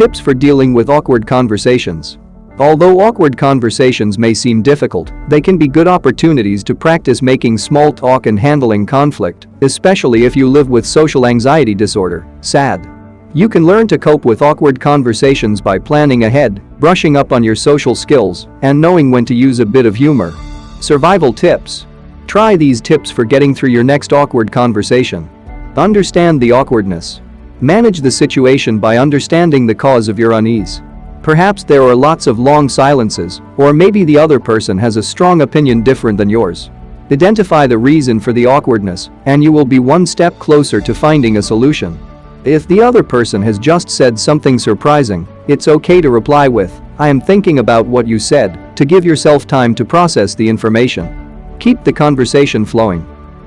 Tips for dealing with awkward conversations. Although awkward conversations may seem difficult, they can be good opportunities to practice making small talk and handling conflict, especially if you live with social anxiety disorder, SAD. You can learn to cope with awkward conversations by planning ahead, brushing up on your social skills, and knowing when to use a bit of humor. Survival tips. Try these tips for getting through your next awkward conversation. Understand the awkwardness. Manage the situation by understanding the cause of your unease. Perhaps there are lots of long silences, or maybe the other person has a strong opinion different than yours. Identify the reason for the awkwardness, and you will be one step closer to finding a solution. If the other person has just said something surprising, it's okay to reply with, "I am thinking about what you said," to give yourself time to process the information. Keep the conversation flowing.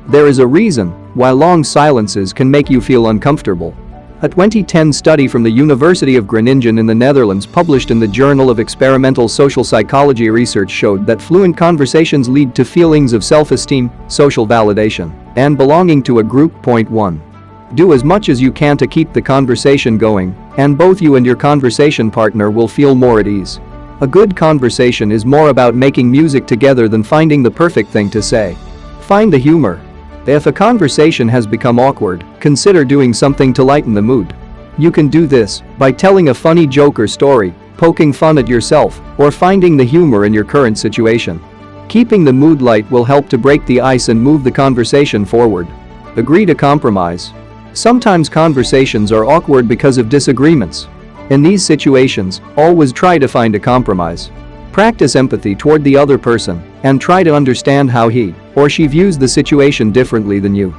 There is a reason why long silences can make you feel uncomfortable. A 2010 study from the University of Groningen in the Netherlands published in the Journal of Experimental Social Psychology research showed that fluent conversations lead to feelings of self-esteem, social validation, and belonging to a group. Point 1. Do as much as you can to keep the conversation going, and both you and your conversation partner will feel more at ease. A good conversation is more about making music together than finding the perfect thing to say. Find the humor. If a conversation has become awkward, consider doing something to lighten the mood. You can do this by telling a funny joke or story, poking fun at yourself, or finding the humor in your current situation. Keeping the mood light will help to break the ice and move the conversation forward. Agree to compromise. Sometimes conversations are awkward because of disagreements. In these situations, always try to find a compromise. Practice empathy toward the other person and try to understand how he or she views the situation differently than you.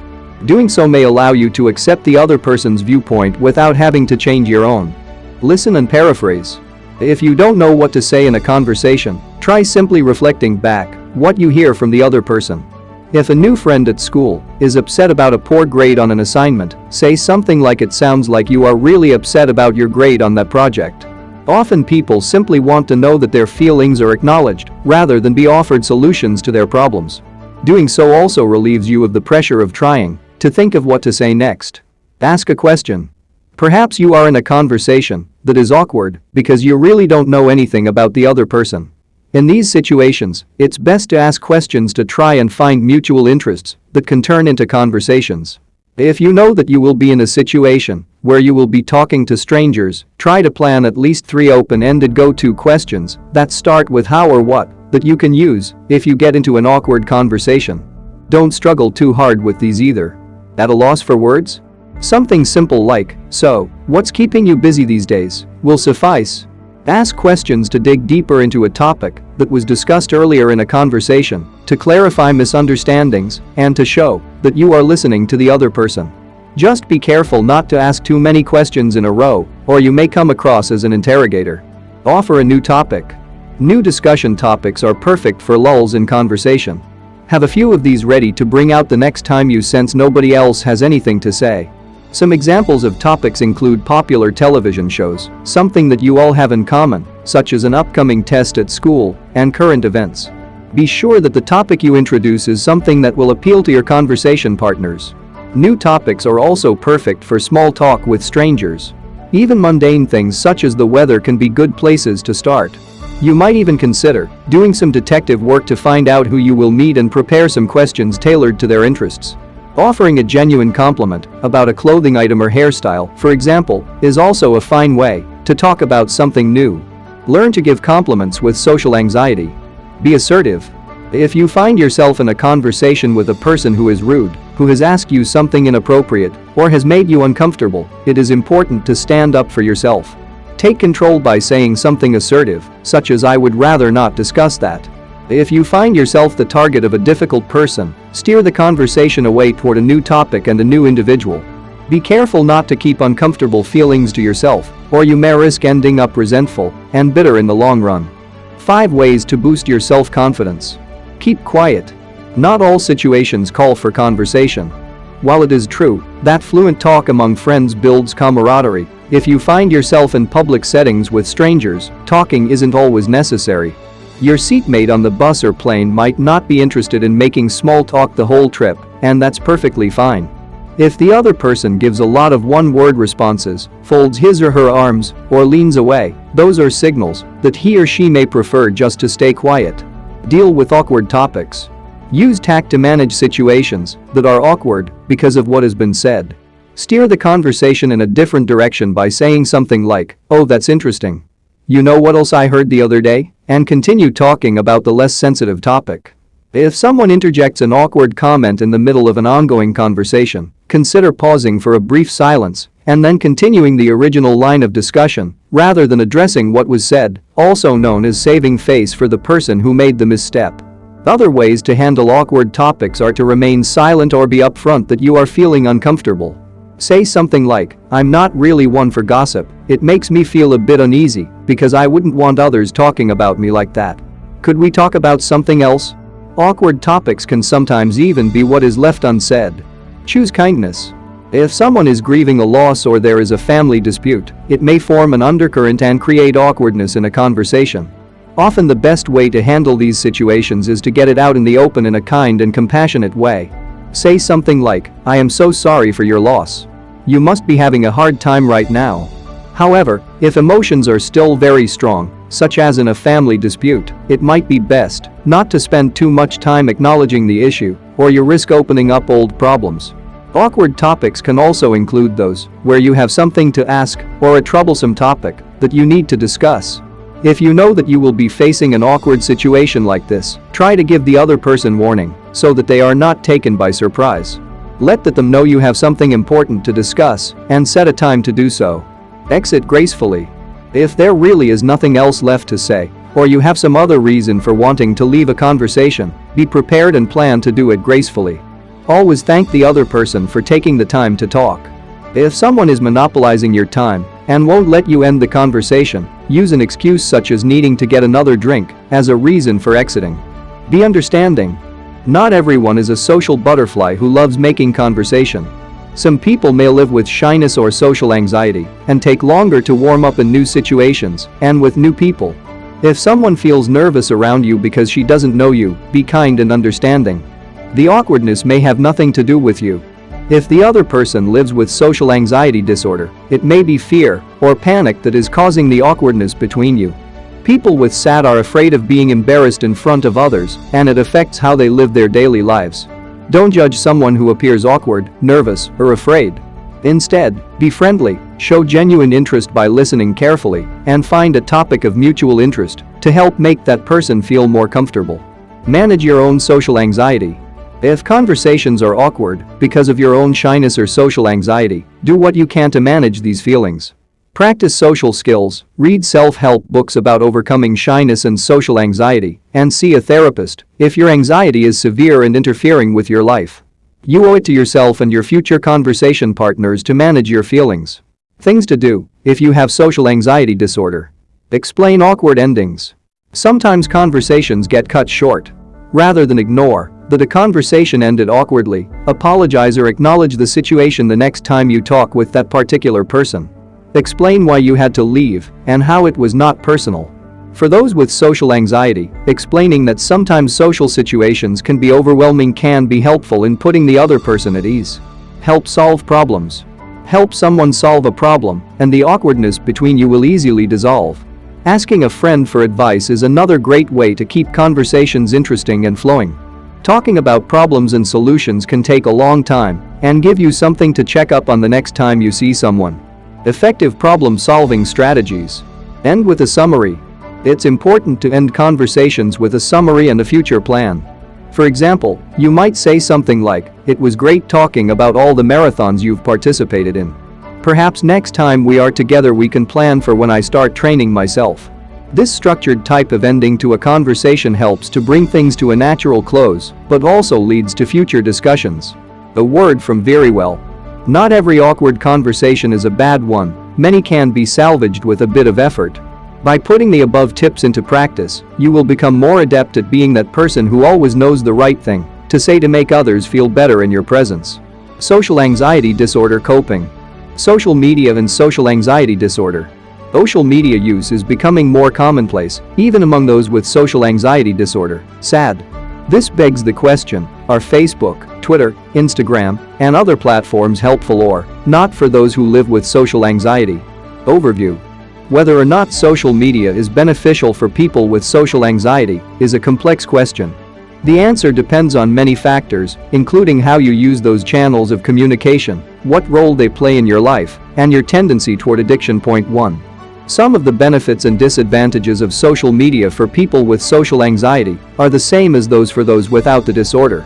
Doing so may allow you to accept the other person's viewpoint without having to change your own. Listen and paraphrase. If you don't know what to say in a conversation, try simply reflecting back what you hear from the other person. If a new friend at school is upset about a poor grade on an assignment, say something like, "It sounds like you are really upset about your grade on that project." Often people simply want to know that their feelings are acknowledged rather than be offered solutions to their problems. Doing so also relieves you of the pressure of trying to think of what to say next. Ask a question. Perhaps you are in a conversation that is awkward because you really don't know anything about the other person. In these situations, it's best to ask questions to try and find mutual interests that can turn into conversations. If you know that you will be in a situation where you will be talking to strangers, try to plan at least 3 open-ended go-to questions that start with how or what that you can use if you get into an awkward conversation. Don't struggle too hard with these either. At a loss for words? Something simple like, "So, what's keeping you busy these days?" will suffice. Ask questions to dig deeper into a topic that was discussed earlier in a conversation, to clarify misunderstandings and to show that you are listening to the other person. Just be careful not to ask too many questions in a row, or you may come across as an interrogator. Offer a new topic. New discussion topics are perfect for lulls in conversation. Have a few of these ready to bring out the next time you sense nobody else has anything to say. Some examples of topics include popular television shows, something that you all have in common, such as an upcoming test at school, and current events. Be sure that the topic you introduce is something that will appeal to your conversation partners. New topics are also perfect for small talk with strangers. Even mundane things such as the weather can be good places to start. You might even consider doing some detective work to find out who you will meet and prepare some questions tailored to their interests. Offering a genuine compliment about a clothing item or hairstyle, for example, is also a fine way to talk about something new. Learn to give compliments with social anxiety. Be assertive. If you find yourself in a conversation with a person who is rude, who has asked you something inappropriate, or has made you uncomfortable, it is important to stand up for yourself. Take control by saying something assertive, such as, "I would rather not discuss that." If you find yourself the target of a difficult person, steer the conversation away toward a new topic and a new individual. Be careful not to keep uncomfortable feelings to yourself, or you may risk ending up resentful and bitter in the long run. 5 ways to boost your self-confidence. Keep quiet. Not all situations call for conversation. While it is true that fluent talk among friends builds camaraderie, if you find yourself in public settings with strangers, talking isn't always necessary. Your seatmate on the bus or plane might not be interested in making small talk the whole trip, and that's perfectly fine. If the other person gives a lot of one-word responses, folds his or her arms, or leans away, those are signals that he or she may prefer just to stay quiet. Deal with awkward topics. Use tact to manage situations that are awkward because of what has been said. Steer the conversation in a different direction by saying something like, "Oh, that's interesting. You know what else I heard the other day?" and continue talking about the less sensitive topic. If someone interjects an awkward comment in the middle of an ongoing conversation, consider pausing for a brief silence and then continuing the original line of discussion rather than addressing what was said, also known as saving face for the person who made the misstep. Other ways to handle awkward topics are to remain silent or be upfront that you are feeling uncomfortable. Say something like, "I'm not really one for gossip, it makes me feel a bit uneasy because I wouldn't want others talking about me like that. Could we talk about something else?" Awkward topics can sometimes even be what is left unsaid. Choose kindness. If someone is grieving a loss or there is a family dispute, it may form an undercurrent and create awkwardness in a conversation. Often the best way to handle these situations is to get it out in the open in a kind and compassionate way. Say something like, "I am so sorry for your loss. You must be having a hard time right now." However, if emotions are still very strong, such as in a family dispute, it might be best not to spend too much time acknowledging the issue, or you risk opening up old problems. Awkward topics can also include those where you have something to ask or a troublesome topic that you need to discuss. If you know that you will be facing an awkward situation like this, try to give the other person warning so that they are not taken by surprise. Let them know you have something important to discuss and set a time to do so. Exit gracefully. If there really is nothing else left to say, or you have some other reason for wanting to leave a conversation, be prepared and plan to do it gracefully. Always thank the other person for taking the time to talk. If someone is monopolizing your time and won't let you end the conversation, use an excuse such as needing to get another drink as a reason for exiting. Be understanding. Not everyone is a social butterfly who loves making conversation. Some people may live with shyness or social anxiety and take longer to warm up in new situations and with new people. If someone feels nervous around you because she doesn't know you, be kind and understanding. The awkwardness may have nothing to do with you. If the other person lives with social anxiety disorder, it may be fear or panic that is causing the awkwardness between you. People with SAD are afraid of being embarrassed in front of others, and it affects how they live their daily lives. Don't judge someone who appears awkward, nervous, or afraid. Instead, be friendly, show genuine interest by listening carefully, and find a topic of mutual interest to help make that person feel more comfortable. Manage your own social anxiety. If conversations are awkward because of your own shyness or social anxiety, do what you can to manage these feelings. Practice social skills, read self-help books about overcoming shyness and social anxiety, and see a therapist if your anxiety is severe and interfering with your life. You owe it to yourself and your future conversation partners to manage your feelings. Things to do if you have social anxiety disorder. Explain awkward endings. Sometimes conversations get cut short. Rather than ignore that a conversation ended awkwardly, apologize or acknowledge the situation the next time you talk with that particular person. Explain why you had to leave and how it was not personal. For those with social anxiety, explaining that sometimes social situations can be overwhelming can be helpful in putting the other person at ease. Help solve problems. Help someone solve a problem, and the awkwardness between you will easily dissolve. Asking a friend for advice is another great way to keep conversations interesting and flowing. Talking about problems and solutions can take a long time and give you something to check up on the next time you see someone. Effective problem-solving strategies. End with a summary. It's important to end conversations with a summary and a future plan. For example, you might say something like, "It was great talking about all the marathons you've participated in. Perhaps next time we are together we can plan for when I start training myself." This structured type of ending to a conversation helps to bring things to a natural close, but also leads to future discussions. A word from Very Well. Not every awkward conversation is a bad one, many can be salvaged with a bit of effort. By putting the above tips into practice, you will become more adept at being that person who always knows the right thing to say to make others feel better in your presence. Social anxiety disorder coping. Social media and social anxiety disorder. Social media use is becoming more commonplace, even among those with social anxiety disorder, SAD. This begs the question, are Facebook, Twitter, Instagram, and other platforms helpful or not for those who live with social anxiety? Overview. Whether or not social media is beneficial for people with social anxiety is a complex question. The answer depends on many factors, including how you use those channels of communication, what role they play in your life, and your tendency toward addiction. Point 1. Some of the benefits and disadvantages of social media for people with social anxiety are the same as those for those without the disorder.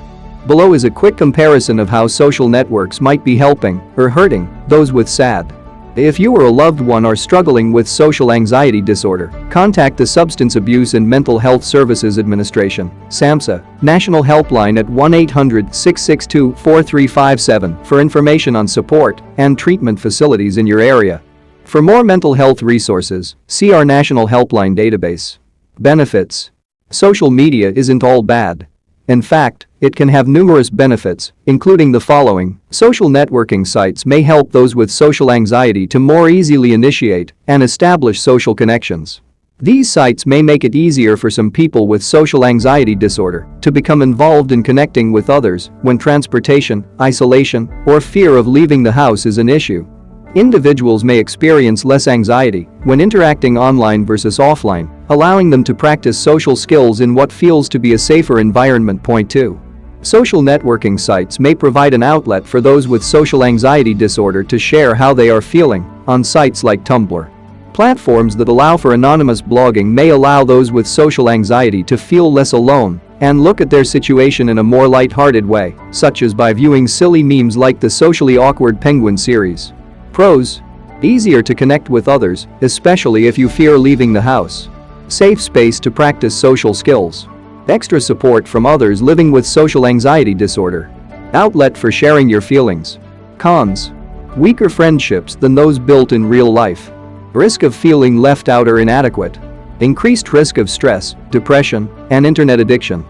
Below is a quick comparison of how social networks might be helping or hurting those with SAD. If you or a loved one are struggling with social anxiety disorder, contact the Substance Abuse and Mental Health Services Administration, SAMHSA, National Helpline at 1-800-662-4357 for information on support and treatment facilities in your area. For more mental health resources, see our National Helpline database. Benefits. Social media isn't all bad. In fact, it can have numerous benefits, including the following. Social networking sites may help those with social anxiety to more easily initiate and establish social connections. These sites may make it easier for some people with social anxiety disorder to become involved in connecting with others when transportation, isolation, or fear of leaving the house is an issue. Individuals may experience less anxiety when interacting online versus offline, allowing them to practice social skills in what feels to be a safer environment. Point 2. Social networking sites may provide an outlet for those with social anxiety disorder to share how they are feeling on sites like Tumblr. Platforms that allow for anonymous blogging may allow those with social anxiety to feel less alone and look at their situation in a more lighthearted way, such as by viewing silly memes like the socially awkward penguin series. Pros. Easier to connect with others, especially if you fear leaving the house. Safe space to practice social skills. Extra support from others living with social anxiety disorder. Outlet for sharing your feelings. Cons. Weaker friendships than those built in real life. Risk of feeling left out or inadequate. Increased risk of stress, depression, and internet addiction.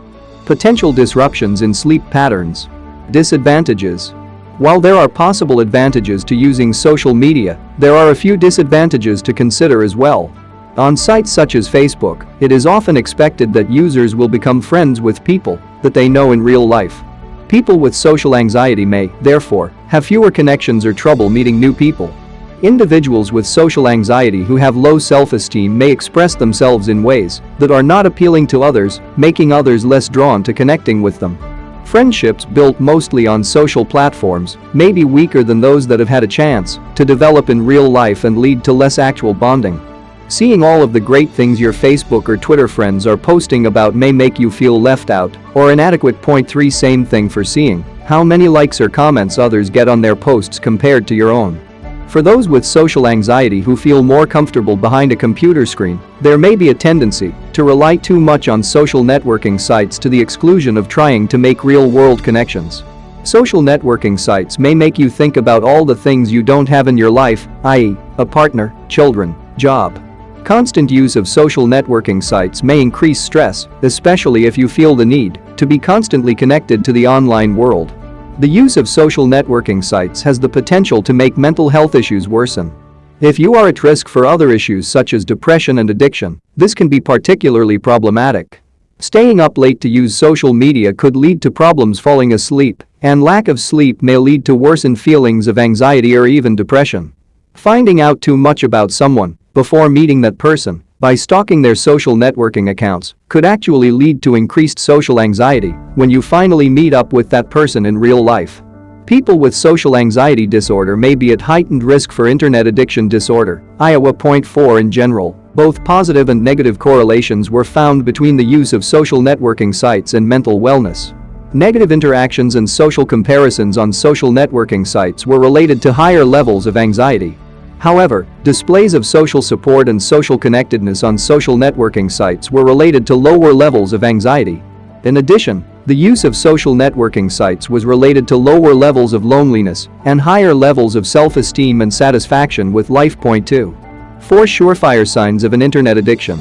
Potential disruptions in sleep patterns. Disadvantages. While there are possible advantages to using social media, there are a few disadvantages to consider as well. On sites such as Facebook, it is often expected that users will become friends with people that they know in real life. People with social anxiety may, therefore, have fewer connections or trouble meeting new people. Individuals with social anxiety who have low self-esteem may express themselves in ways that are not appealing to others, making others less drawn to connecting with them. Friendships built mostly on social platforms may be weaker than those that have had a chance to develop in real life and lead to less actual bonding. Seeing all of the great things your Facebook or Twitter friends are posting about may make you feel left out or inadequate. Point 3. Same thing for seeing how many likes or comments others get on their posts compared to your own. For those with social anxiety who feel more comfortable behind a computer screen, there may be a tendency to rely too much on social networking sites to the exclusion of trying to make real-world connections. Social networking sites may make you think about all the things you don't have in your life, i.e., a partner, children, job. Constant use of social networking sites may increase stress, especially if you feel the need to be constantly connected to the online world. The use of social networking sites has the potential to make mental health issues worsen. If you are at risk for other issues such as depression and addiction, this can be particularly problematic. Staying up late to use social media could lead to problems falling asleep, and lack of sleep may lead to worsened feelings of anxiety or even depression. Finding out too much about someone before meeting that person by stalking their social networking accounts could actually lead to increased social anxiety when you finally meet up with that person in real life. People with social anxiety disorder may be at heightened risk for internet addiction disorder, Iowa. Point 4. In general, both positive and negative correlations were found between the use of social networking sites and mental wellness. Negative interactions and social comparisons on social networking sites were related to higher levels of anxiety. However, displays of social support and social connectedness on social networking sites were related to lower levels of anxiety. In addition, the use of social networking sites was related to lower levels of loneliness and higher levels of self-esteem and satisfaction with life. Point 2. 4 surefire signs of an internet addiction.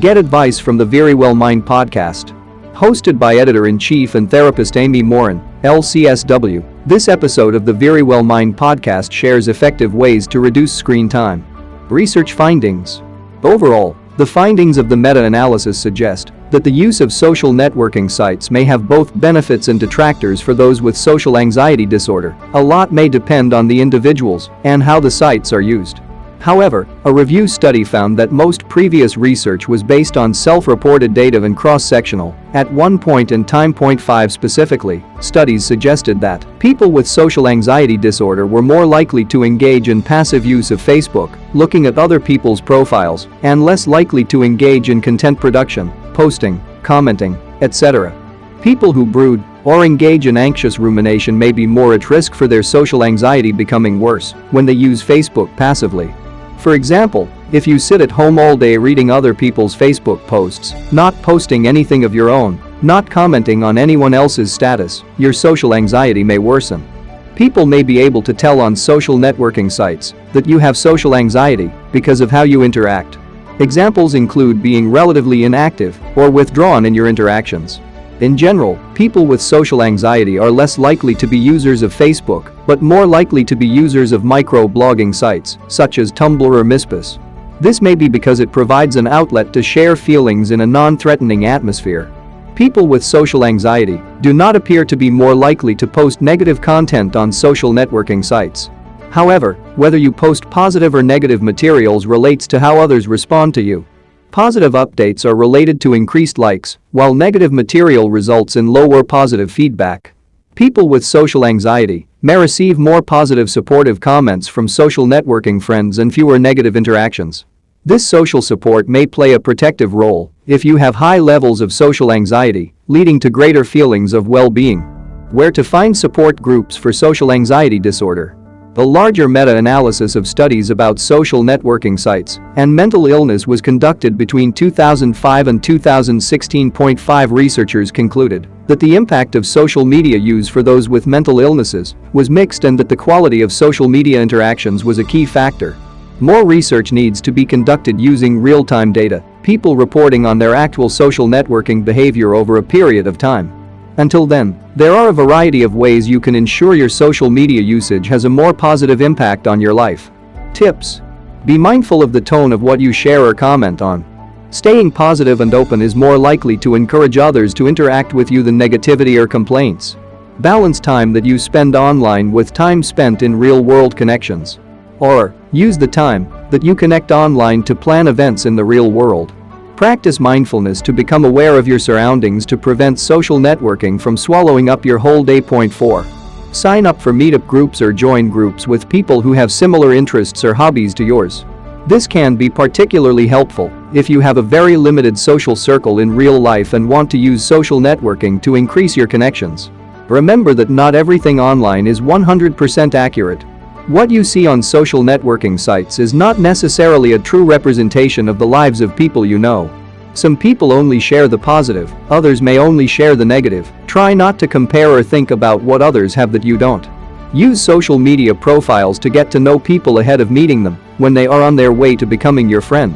Get advice from the Very Well Mind podcast. Hosted by Editor-in-Chief and therapist Amy Morin, LCSW, this episode of the Very Well Mind podcast shares effective ways to reduce screen time. Research findings. Overall, the findings of the meta-analysis suggest that the use of social networking sites may have both benefits and detractors for those with social anxiety disorder. A lot may depend on the individuals and how the sites are used. However, a review study found that most previous research was based on self-reported data and cross-sectional. At one point in time, point 5 specifically, studies suggested that people with social anxiety disorder were more likely to engage in passive use of Facebook, looking at other people's profiles, and less likely to engage in content production, posting, commenting, etc. People who brood or engage in anxious rumination may be more at risk for their social anxiety becoming worse when they use Facebook passively. For example, if you sit at home all day reading other people's Facebook posts, not posting anything of your own, not commenting on anyone else's status, your social anxiety may worsen. People may be able to tell on social networking sites that you have social anxiety because of how you interact. Examples include being relatively inactive or withdrawn in your interactions. In general, people with social anxiety are less likely to be users of Facebook, but more likely to be users of micro-blogging sites, such as Tumblr or Mispus. This may be because it provides an outlet to share feelings in a non-threatening atmosphere. People with social anxiety do not appear to be more likely to post negative content on social networking sites. However, whether you post positive or negative materials relates to how others respond to you. Positive updates are related to increased likes, while negative material results in lower positive feedback. People with social anxiety may receive more positive supportive comments from social networking friends and fewer negative interactions. This social support may play a protective role if you have high levels of social anxiety, leading to greater feelings of well-being. Where to find support groups for social anxiety disorder? A larger meta-analysis of studies about social networking sites and mental illness was conducted between 2005 and 2016. 5 researchers concluded that the impact of social media use for those with mental illnesses was mixed and that the quality of social media interactions was a key factor. More research needs to be conducted using real-time data, people reporting on their actual social networking behavior over a period of time. Until then, there are a variety of ways you can ensure your social media usage has a more positive impact on your life. Tips: be mindful of the tone of what you share or comment on. Staying positive and open is more likely to encourage others to interact with you than negativity or complaints. Balance time that you spend online with time spent in real-world connections. Or, use the time that you connect online to plan events in the real world. Practice mindfulness to become aware of your surroundings to prevent social networking from swallowing up your whole day. Point 4. Sign up for meetup groups or join groups with people who have similar interests or hobbies to yours. This can be particularly helpful if you have a very limited social circle in real life and want to use social networking to increase your connections. Remember that not everything online is 100% accurate. What you see on social networking sites is not necessarily a true representation of the lives of people you know. Some people only share the positive, others may only share the negative. Try not to compare or think about what others have that you don't. Use social media profiles to get to know people ahead of meeting them when they are on their way to becoming your friend.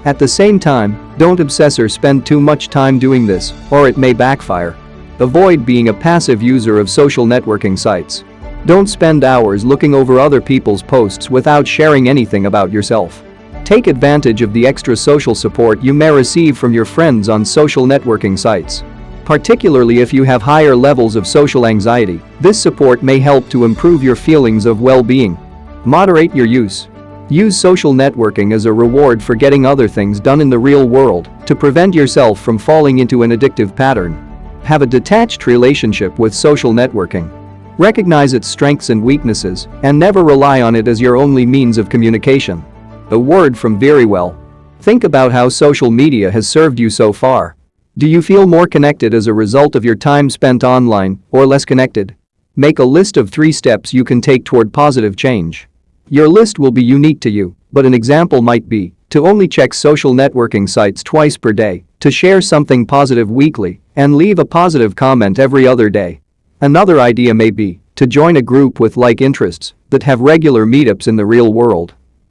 At the same time, don't obsess or spend too much time doing this, or it may backfire. Avoid being a passive user of social networking sites. Don't spend hours looking over other people's posts without sharing anything about yourself. Take advantage of the extra social support you may receive from your friends on social networking sites. Particularly if you have higher levels of social anxiety, this support may help to improve your feelings of well-being. Moderate your use. Use social networking as a reward for getting other things done in the real world to prevent yourself from falling into an addictive pattern. Have a detached relationship with social networking. Recognize its strengths and weaknesses and never rely on it as your only means of communication. A word from Very Well. Think about how social media has served you so far. Do you feel more connected as a result of your time spent online or less connected? Make a list of 3 steps you can take toward positive change. Your list will be unique to you, but an example might be to only check social networking sites twice per day, to share something positive weekly, and leave a positive comment every other day. Another idea may be to join a group with like interests that have regular meetups in the real world.